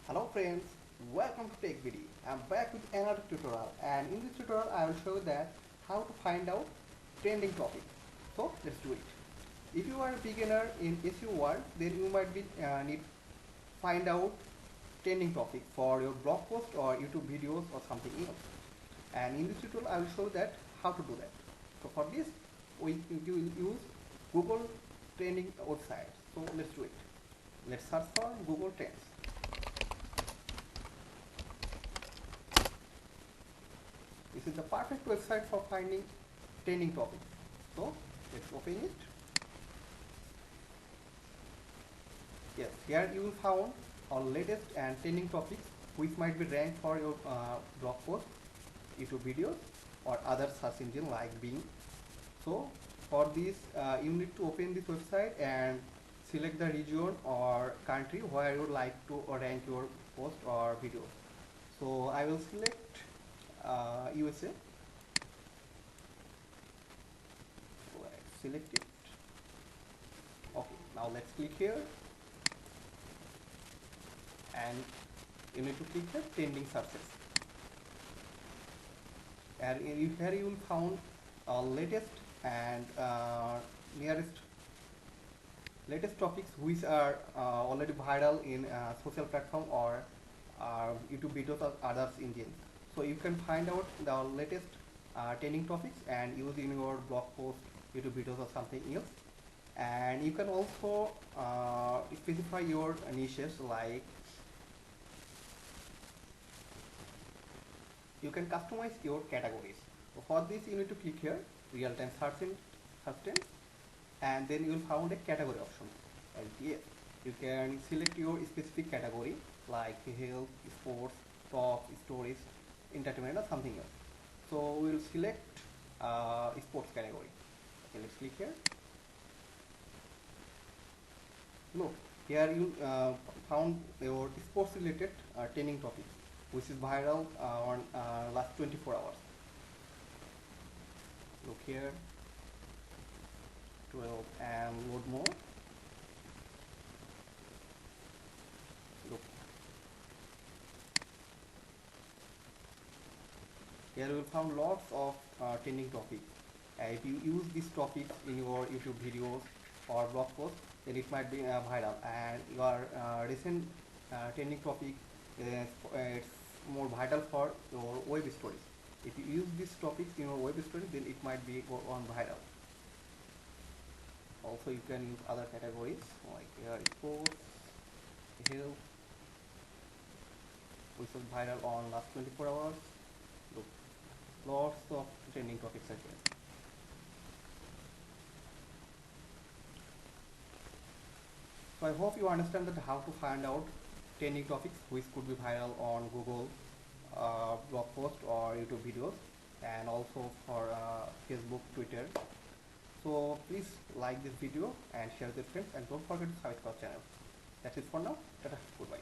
Hello friends, welcome to Tech Video. I'm back with another tutorial, and in this tutorial I will show you that how to find out trending topics. So let's do it. If you are a beginner in SEO world, then you might be need find out trending topic for your blog post or YouTube videos or something else. And in this tutorial I will show that how to do that. So for this you will use Google trending website. So let's do it. Let's search for Google Trends. This is the perfect website for finding trending topics. So let's open it. Yes, here you will find our latest and trending topics which might be ranked for your blog post, YouTube videos, or other search engine like Bing. So for this you need to open this website and select the region or country where you would like to rank your post or video. So I will select USA. Let's select it. Okay, now let's click here, and you need to click the trending searches. And here you will find latest and latest topics which are already viral in social platform or YouTube videos or others engines. So you can find out the latest trending topics and use in your blog post, YouTube videos, or something else. And you can also specify your niches, like you can customize your categories. So for this you need to click here, real-time search trends, and then you will find a category option. And yes, you can select your specific category like health, sports, talk, stories, entertainment, or something else. So we will select sports category. Okay, let's click here. Look, here you found your sports related trending topics which is viral on last 24 hours. Look here, 12, and load more. Look, here you will find lots of trending topics. If you use these topics in your YouTube videos or blog posts, then it might be viral, and your recent trending topic is it's more vital for your web stories. If you use these topics in your web stories, then it might be go on viral. Also you can use other categories like sports, health, which was viral on last 24 hours. Look, lots of trending topics are here. So I hope you understand that how to find out trending topics which could be viral on Google blog post or YouTube videos, and also for Facebook, Twitter. So please like this video and share with your friends, and don't forget to subscribe to our channel. That's it for now. Tata, goodbye.